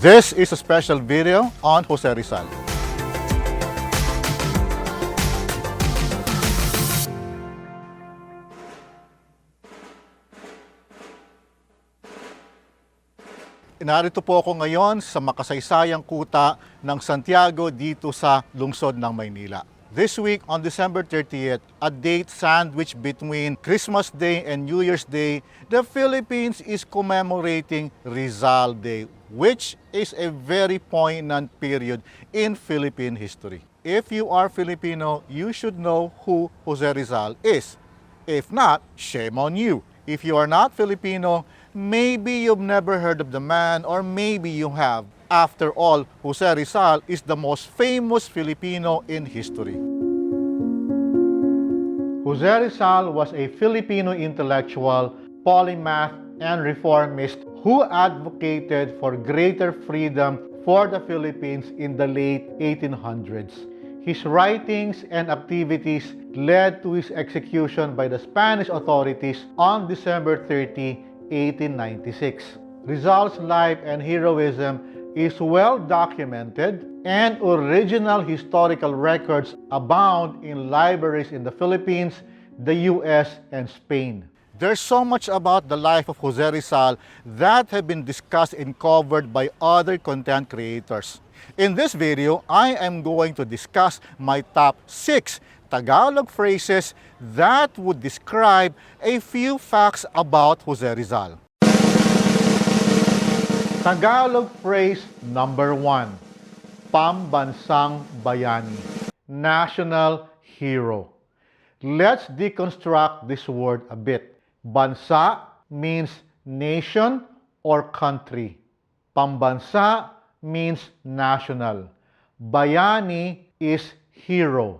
This is a special video on Jose Rizal. Narito po ako ngayon sa makasaysayang kuta ng Santiago dito sa lungsod ng Maynila. This week on December 30th, a date sandwiched between Christmas Day and New Year's Day, the Philippines is commemorating Rizal Day, which is a very poignant period in Philippine history. If you are Filipino, you should know who Jose Rizal is. If not, shame on you. If you are not Filipino, maybe you've never heard of the man, or maybe you have. After all, Jose Rizal is the most famous Filipino in history. Jose Rizal was a Filipino intellectual, polymath, and reformist who advocated for greater freedom for the Philippines in the late 1800s. His writings and activities led to his execution by the Spanish authorities on December 30, 1896. Rizal's life and heroism is well documented, and original historical records abound in libraries in the Philippines, the US, and Spain. There's so much about the life of Jose Rizal that have been discussed and covered by other content creators. In this video, I am going to discuss my top 6 Tagalog phrases that would describe a few facts about Jose Rizal. Tagalog phrase number 1, Pambansang bayani, national hero. Let's deconstruct this word a bit. Bansa means nation or country. Pambansa means national. Bayani is hero.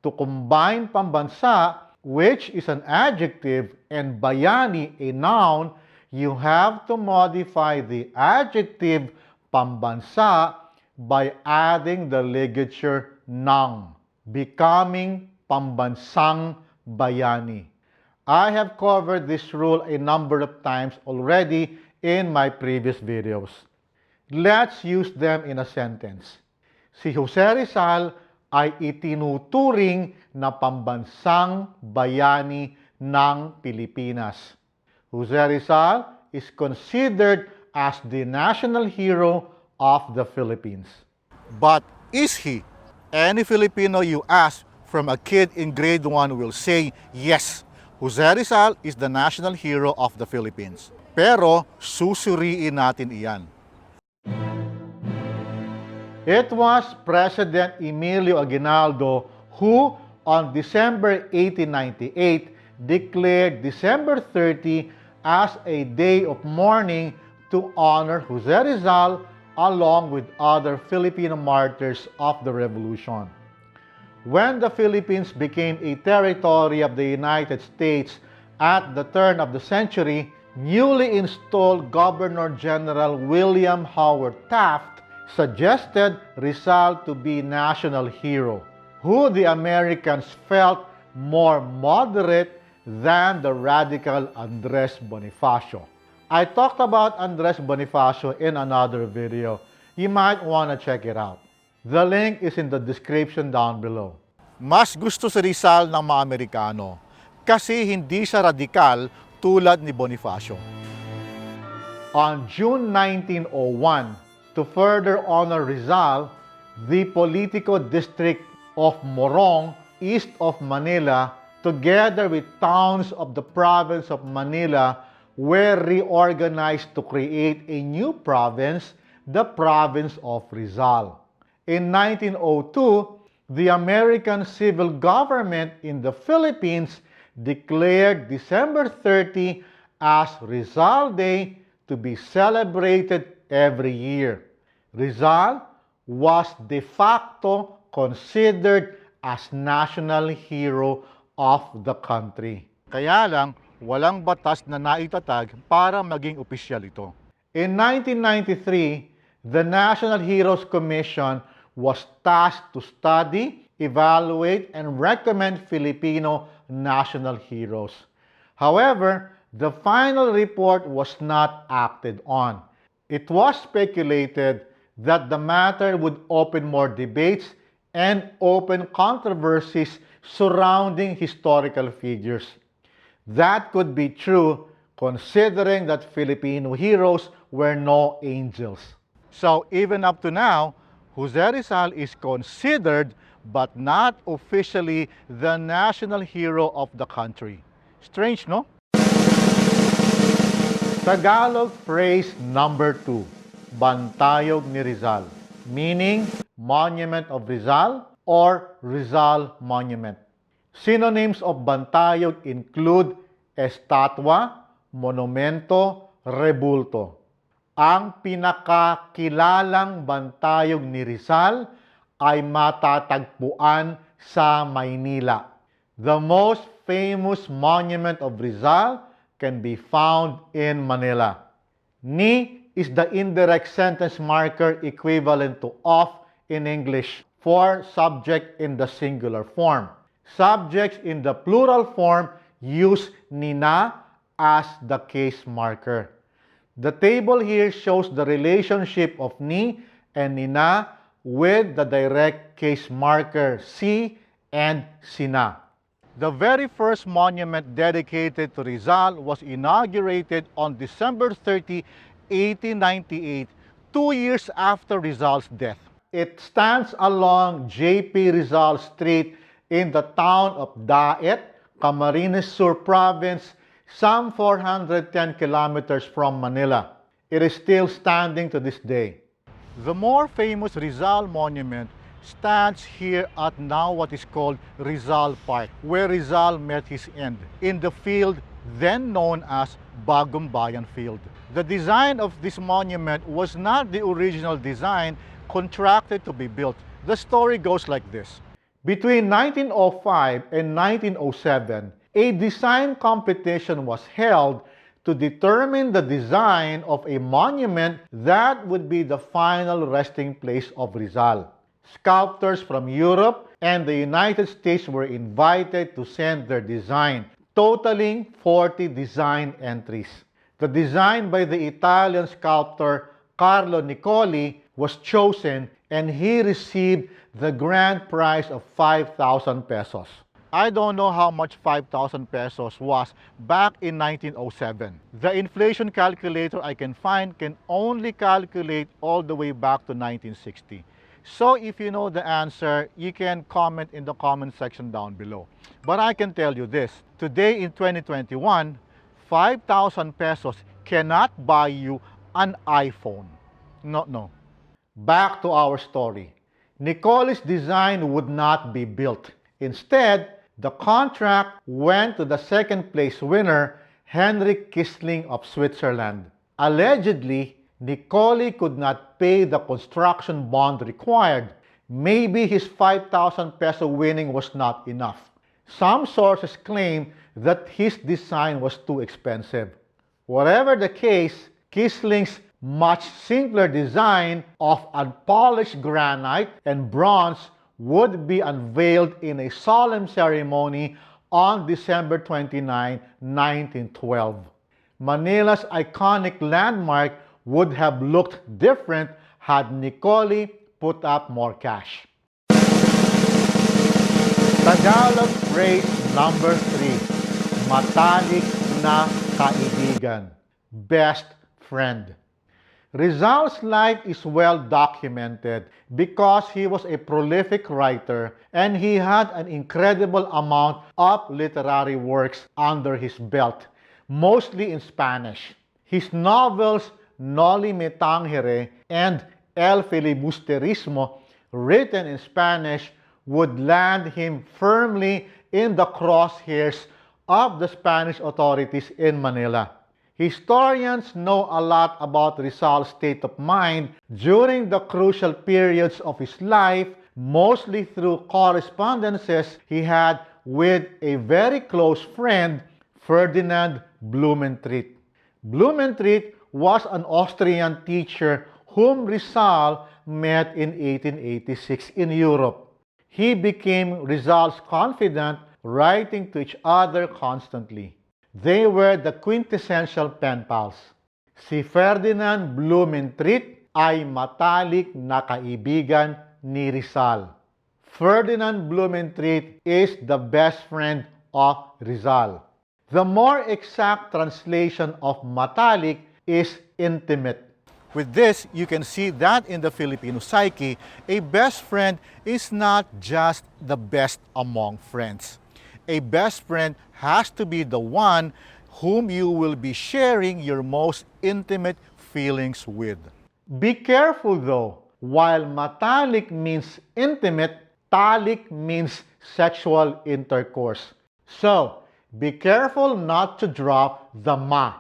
To combine pambansa, which is an adjective, and bayani, a noun, you have to modify the adjective pambansa by adding the ligature nang, becoming pambansang bayani. I have covered this rule a number of times already in my previous videos. Let's use them in a sentence. Si Jose Rizal ay itinuturing na pambansang bayani ng Pilipinas. Jose Rizal is considered as the national hero of the Philippines. But is he? Any Filipino you ask from a kid in grade 1 will say, yes, Jose Rizal is the national hero of the Philippines. Pero susuriin natin iyan. It was President Emilio Aguinaldo who, on December 1898, declared December 30 as a day of mourning to honor Jose Rizal along with other Filipino martyrs of the Revolution. When the Philippines became a territory of the United States at the turn of the century, newly installed Governor General William Howard Taft suggested Rizal to be national hero, who the Americans felt more moderate than the radical Andres Bonifacio. I talked about Andres Bonifacio in another video. You might want to check it out. The link is in the description down below. Mas gusto si Rizal ng mga Amerikano kasi hindi siya radikal tulad ni Bonifacio. On June 1901, to further honor Rizal, the Politico District of Morong, east of Manila, together with towns of the province of Manila, were reorganized to create a new province, the province of Rizal. In 1902, the American civil government in the Philippines declared December 30 as Rizal Day to be celebrated every year. Rizal was de facto considered as national hero of the country. Kaya lang, walang batas na naitatag para maging opisyal ito. In 1993, the National Heroes Commission was tasked to study, evaluate, and recommend Filipino national heroes. However, the final report was not acted on. It was speculated that the matter would open more debates and open controversies surrounding historical figures. That could be true considering that Filipino heroes were no angels. So even up to now, Jose Rizal is considered but not officially the national hero of the country. Strange, no? Tagalog phrase number 2, Bantayog ni Rizal, meaning Monument of Rizal or Rizal Monument. Synonyms of Bantayog include estatwa, monumento, rebulto. Ang pinakakilalang bantayog ni Rizal ay matatagpuan sa Maynila. The most famous monument of Rizal can be found in Manila. Ni is the indirect sentence marker equivalent to of in English for subject in the singular form. Subjects in the plural form use nina as the case marker. The table here shows the relationship of ni and nina with the direct case marker si and sina. The very first monument dedicated to Rizal was inaugurated on December 30, 1898, 2 years after Rizal's death. It stands along J.P. Rizal Street in the town of Daet, Camarines Sur Province, some 410 kilometers from Manila. It is still standing to this day. The more famous Rizal monument stands here at now what is called Rizal Park, where Rizal met his end, in the field then known as Bagong Bayan Field. The design of this monument was not the original design contracted to be built. The story goes like this. Between 1905 and 1907, a design competition was held to determine the design of a monument that would be the final resting place of Rizal. Sculptors from Europe and the United States were invited to send their design, totaling 40 design entries. The design by the Italian sculptor Carlo Niccoli was chosen, and he received the grand prize of 5,000 pesos. I don't know how much 5,000 pesos was back in 1907. The inflation calculator I can find can only calculate all the way back to 1960. So if you know the answer, you can comment in the comment section down below. But I can tell you this, today in 2021, 5,000 pesos cannot buy you an iPhone. No. Back to our story. Nicoli's design would not be built. Instead, the contract went to the second place winner, Henrik Kissling of Switzerland. Allegedly, Niccoli could not pay the construction bond required. Maybe his 5,000 peso winning was not enough. Some sources claim that his design was too expensive. Whatever the case, Kissling's much simpler design of unpolished granite and bronze would be unveiled in a solemn ceremony on December 29, 1912. Manila's iconic landmark would have looked different had Niccoli put up more cash. Tagalog phrase number 3, Matalik na kaibigan, best friend. Rizal's life is well documented because he was a prolific writer and he had an incredible amount of literary works under his belt, mostly in Spanish. His novels Noli Me Tangere and El Filibusterismo, written in Spanish, would land him firmly in the crosshairs of the Spanish authorities in Manila. Historians know a lot about Rizal's state of mind during the crucial periods of his life, mostly through correspondences he had with a very close friend, Ferdinand Blumentritt. Blumentritt was an Austrian teacher whom Rizal met in 1886 in Europe. He became Rizal's confidant, writing to each other constantly. They were the quintessential pen pals. Si Ferdinand Blumentritt ay matalik na kaibigan ni Rizal. Ferdinand Blumentritt is the best friend of Rizal. The more exact translation of matalik is intimate. With this, you can see that in the Filipino psyche, a best friend is not just the best among friends. A best friend has to be the one whom you will be sharing your most intimate feelings with. Be careful though. While matalik means intimate, talik means sexual intercourse. So, be careful not to drop the ma.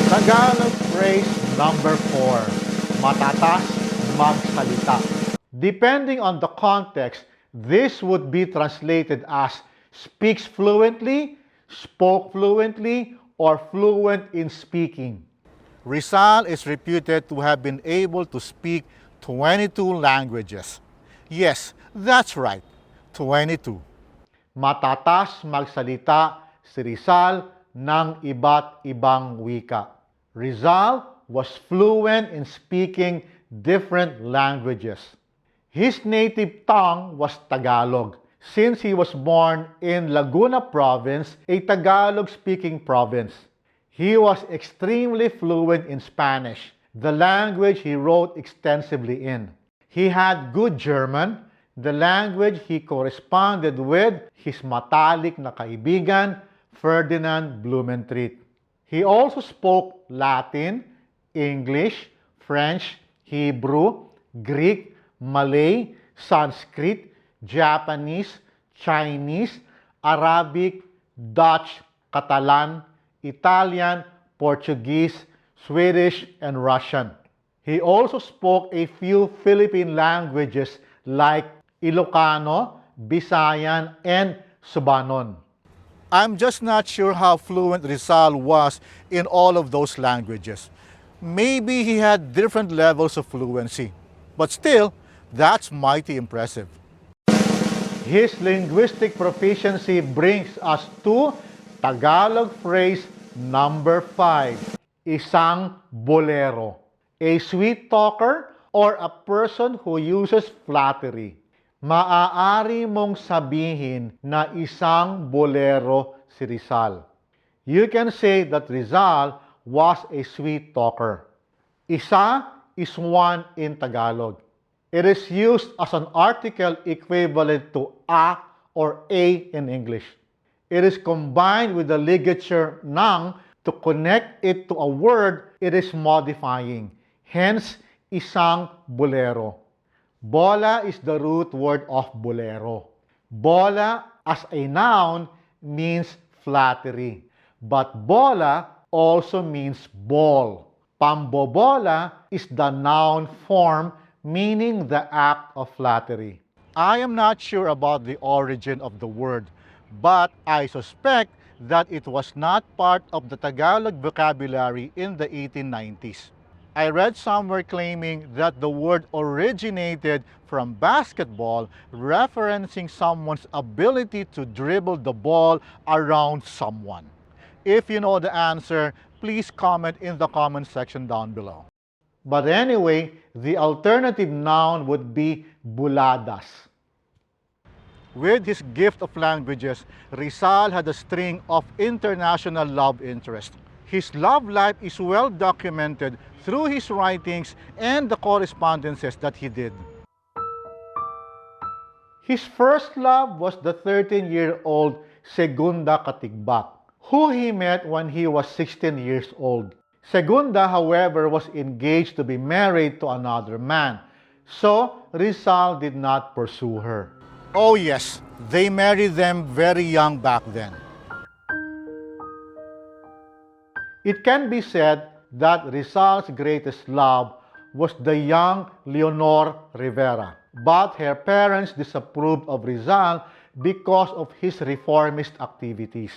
Tagalog phrase number 4, matatas, magsalita. Depending on the context, this would be translated as speaks fluently, spoke fluently, or fluent in speaking. Rizal is reputed to have been able to speak 22 languages. Yes, that's right, 22. Matatas magsalita si Rizal ng iba't ibang wika. Rizal was fluent in speaking different languages. His native tongue was Tagalog, since he was born in Laguna Province, a Tagalog-speaking province. He was extremely fluent in Spanish, the language he wrote extensively in. He had good German, the language he corresponded with his matalik na kaibigan, Ferdinand Blumentritt. He also spoke Latin, English, French, Hebrew, Greek, Malay, Sanskrit, Japanese, Chinese, Arabic, Dutch, Catalan, Italian, Portuguese, Swedish, and Russian. He also spoke a few Philippine languages like Ilocano, Bisayan, and Subanon. I'm just not sure how fluent Rizal was in all of those languages. Maybe he had different levels of fluency, but still, that's mighty impressive. His linguistic proficiency brings us to Tagalog phrase number 5, Isang bolero, a sweet talker or a person who uses flattery. Maaari mong sabihin na isang bolero si Rizal. You can say that Rizal was a sweet talker. Isa is one in Tagalog. It is used as an article equivalent to a or a in English. It is combined with the ligature nang to connect it to a word it is modifying. Hence, isang bolero. Bola is the root word of bolero. Bola as a noun means flattery, but bola also means ball. Pambobola is the noun form meaning the act of flattery. I am not sure about the origin of the word, but I suspect that it was not part of the Tagalog vocabulary in the 1890s. I read somewhere claiming that the word originated from basketball, referencing someone's ability to dribble the ball around someone. If you know the answer, please comment in the comment section down below. But anyway, the alternative noun would be buladas. With his gift of languages, Rizal had a string of international love interests. His love life is well documented through his writings and the correspondences that he did. His first love was the 13-year-old Segunda Katigbak, who he met when he was 16 years old. Segunda, however, was engaged to be married to another man, so Rizal did not pursue her. Oh yes, they married them very young back then. It can be said that Rizal's greatest love was the young Leonor Rivera, but her parents disapproved of Rizal because of his reformist activities.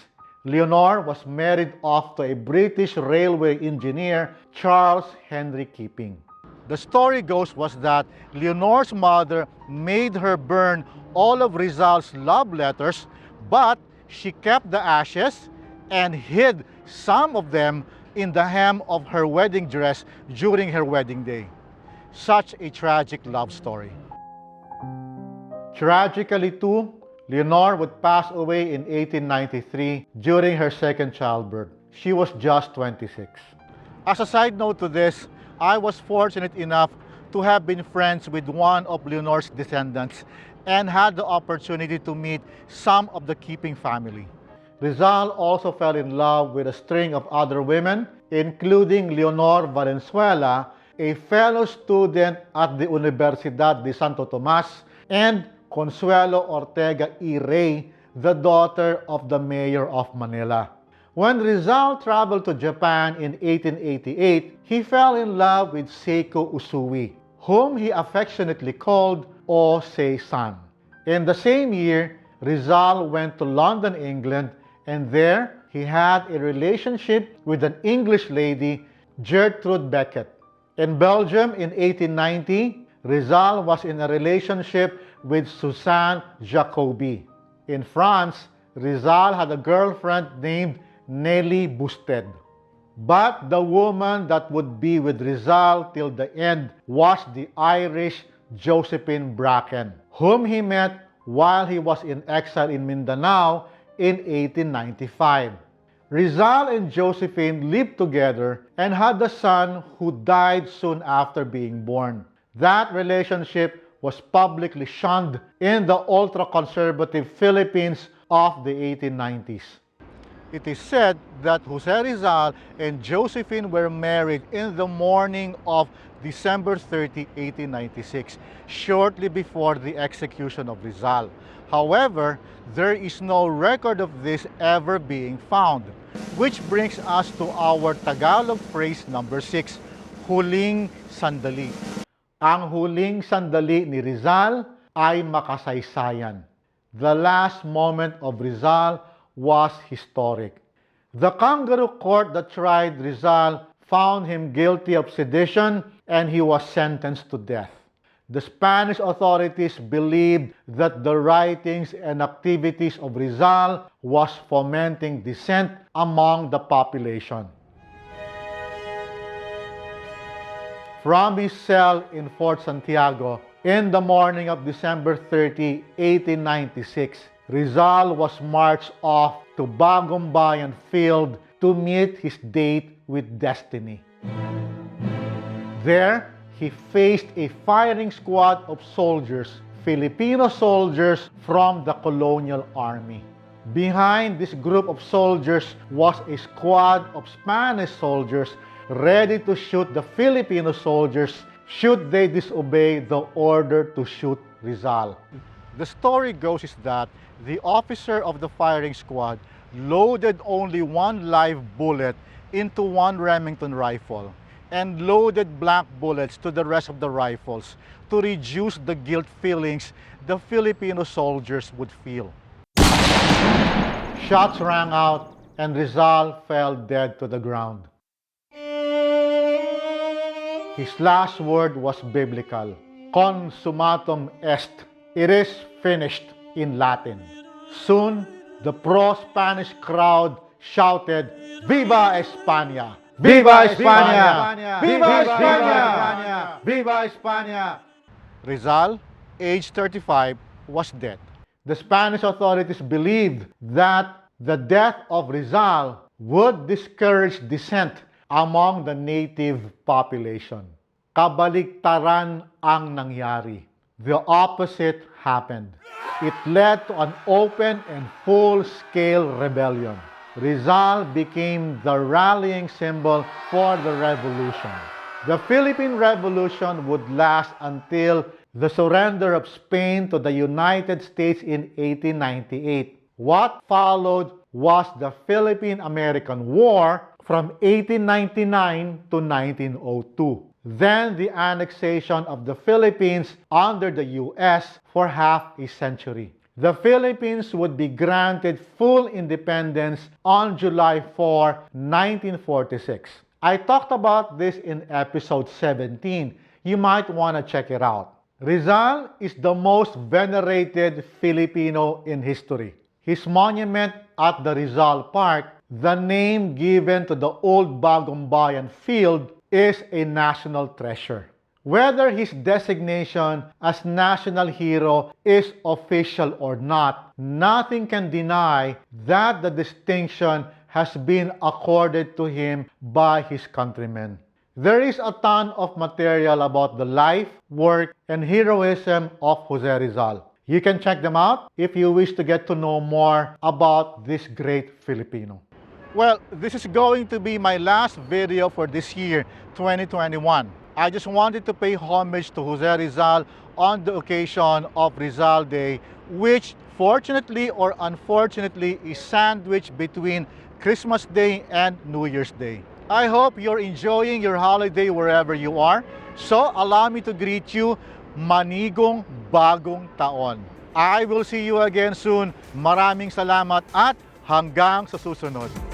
Leonor was married off to a British railway engineer, Charles Henry Keeping. The story goes was that Leonor's mother made her burn all of Rizal's love letters, but she kept the ashes and hid some of them in the hem of her wedding dress during her wedding day. Such a tragic love story. Tragically too, Leonor would pass away in 1893 during her second childbirth. She was just 26. As a side note to this, I was fortunate enough to have been friends with one of Leonor's descendants and had the opportunity to meet some of the keeping family. Rizal also fell in love with a string of other women, including Leonor Valenzuela, a fellow student at the Universidad de Santo Tomas, and Consuelo Ortega y Rey, the daughter of the mayor of Manila. When Rizal traveled to Japan in 1888, he fell in love with Seiko Usui, whom he affectionately called O-Se-san. In the same year, Rizal went to London, England, and there he had a relationship with an English lady, Gertrude Beckett. In Belgium in 1890, Rizal was in a relationship with Suzanne Jacobi. In France, Rizal had a girlfriend named Nelly Busted. But the woman that would be with Rizal till the end was the Irish Josephine Bracken, whom he met while he was in exile in Mindanao in 1895. Rizal and Josephine lived together and had a son who died soon after being born. That relationship was publicly shunned in the ultra-conservative Philippines of the 1890s. It is said that Jose Rizal and Josephine were married in the morning of December 30, 1896, shortly before the execution of Rizal. However, there is no record of this ever being found, which brings us to our Tagalog phrase number 6, Huling Sandali. Ang huling sandali ni Rizal ay makasaysayan. The last moment of Rizal was historic. The kangaroo court that tried Rizal found him guilty of sedition and he was sentenced to death. The Spanish authorities believed that the writings and activities of Rizal was fomenting dissent among the population. From his cell in Fort Santiago, in the morning of December 30, 1896, Rizal was marched off to Bagumbayan Field to meet his date with destiny. There, he faced a firing squad of soldiers, Filipino soldiers from the colonial army. Behind this group of soldiers was a squad of Spanish soldiers ready to shoot the Filipino soldiers should they disobey the order to shoot Rizal. The story goes is that the officer of the firing squad loaded only one live bullet into one Remington rifle and loaded blank bullets to the rest of the rifles to reduce the guilt feelings the Filipino soldiers would feel. Shots rang out and Rizal fell dead to the ground. His last word was biblical, consummatum est. It is finished in Latin. Soon, the pro-Spanish crowd shouted, Viva España! Viva España! Viva España! Viva España! Rizal, age 35, was dead. The Spanish authorities believed that the death of Rizal would discourage dissent among the native population. Kabaliktaran ang nangyari. The opposite happened. It led to an open and full-scale rebellion. Rizal became the rallying symbol for the revolution. The Philippine Revolution would last until the surrender of Spain to the United States in 1898. What followed was the Philippine-American War from 1899 to 1902. Then the annexation of the Philippines under the U.S. for half a century. The Philippines would be granted full independence on July 4, 1946. I talked about this in episode 17. You might want to check it out. Rizal is the most venerated Filipino in history. His monument at the Rizal Park the name given to the old Bagong Bayan field is a national treasure. Whether his designation as national hero is official or not, nothing can deny that the distinction has been accorded to him by his countrymen. There is a ton of material about the life, work, and heroism of Jose Rizal. You can check them out if you wish to get to know more about this great Filipino. Well, this is going to be my last video for this year, 2021. I just wanted to pay homage to Jose Rizal on the occasion of Rizal Day, which fortunately or unfortunately is sandwiched between Christmas Day and New Year's Day. I hope you're enjoying your holiday wherever you are. So allow me to greet you, Manigong Bagong Taon. I will see you again soon. Maraming salamat at hanggang sa susunod.